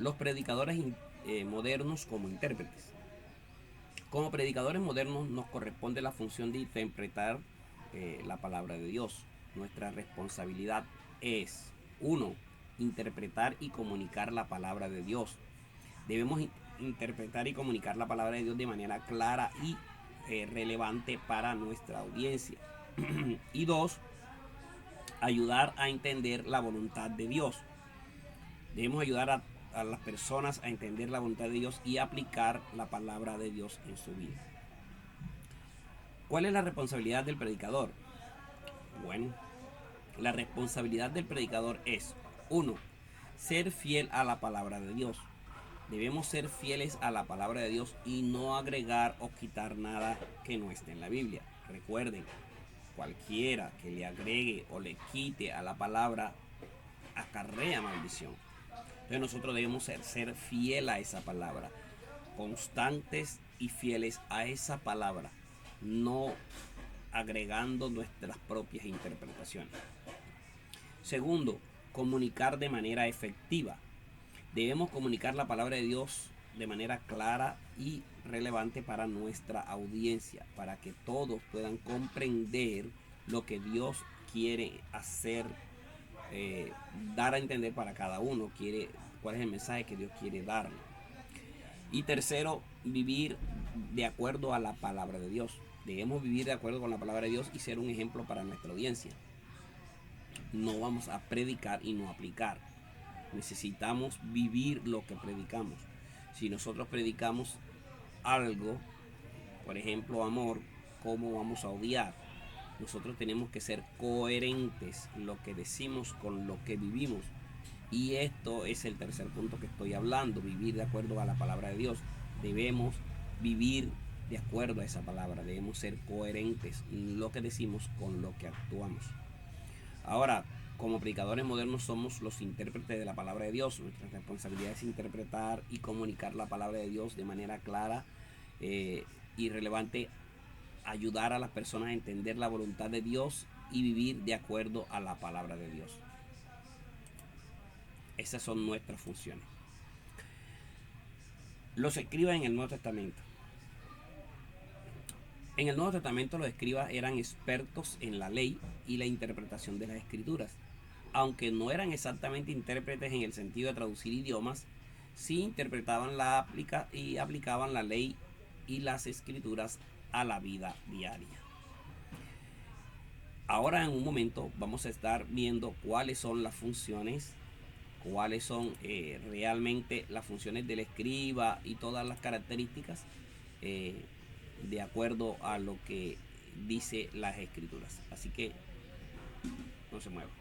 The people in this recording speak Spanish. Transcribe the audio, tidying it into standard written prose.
Los predicadores modernos como intérpretes. Como predicadores modernos nos corresponde la función de interpretar la palabra de Dios. Nuestra responsabilidad es, uno, interpretar y comunicar la palabra de Dios. Debemos interpretar y comunicar la palabra de Dios de manera clara y relevante para nuestra audiencia. Y dos, ayudar a entender la voluntad de Dios. Debemos ayudar a las personas a entender la voluntad de Dios y aplicar la palabra de Dios en su vida. ¿Cuál es la responsabilidad del predicador? Bueno, la responsabilidad del predicador es, uno, ser fiel a la palabra de Dios. Debemos ser fieles a la palabra de Dios y no agregar o quitar nada que no esté en la Biblia. Recuerden, cualquiera que le agregue o le quite a la palabra acarrea maldición. Entonces nosotros debemos ser fiel a esa palabra, constantes y fieles a esa palabra, no agregando nuestras propias interpretaciones. Segundo, comunicar de manera efectiva. Debemos comunicar la palabra de Dios de manera clara y relevante para nuestra audiencia, para que todos puedan comprender lo que Dios quiere hacer, dar a entender para cada uno, cuál es el mensaje que Dios quiere darle. Y tercero, vivir de acuerdo a la palabra de Dios. Debemos vivir de acuerdo con la palabra de Dios y ser un ejemplo para nuestra audiencia. No vamos a predicar y no aplicar. Necesitamos vivir lo que predicamos. Si nosotros predicamos algo, por ejemplo amor, ¿cómo vamos a odiar? Nosotros tenemos que ser coherentes lo que decimos con lo que vivimos. Y esto es el tercer punto que estoy hablando, vivir de acuerdo a la palabra de Dios. Debemos vivir de acuerdo a esa palabra, debemos ser coherentes en lo que decimos con lo que actuamos. Ahora, como predicadores modernos somos los intérpretes de la palabra de Dios. Nuestra responsabilidad es interpretar y comunicar la palabra de Dios de manera clara y relevante, ayudar a las personas a entender la voluntad de Dios y vivir de acuerdo a la palabra de Dios. Esas son nuestras funciones. Los escribas en el Nuevo Testamento. En el Nuevo Testamento los escribas eran expertos en la ley y la interpretación de las escrituras. Aunque no eran exactamente intérpretes en el sentido de traducir idiomas, sí interpretaban y aplicaban la ley y las escrituras a la vida diaria. Ahora en un momento vamos a estar viendo cuáles son las funciones, cuáles son realmente las funciones del escriba y todas las características de acuerdo a lo que dice las escrituras. Así que no se muevan.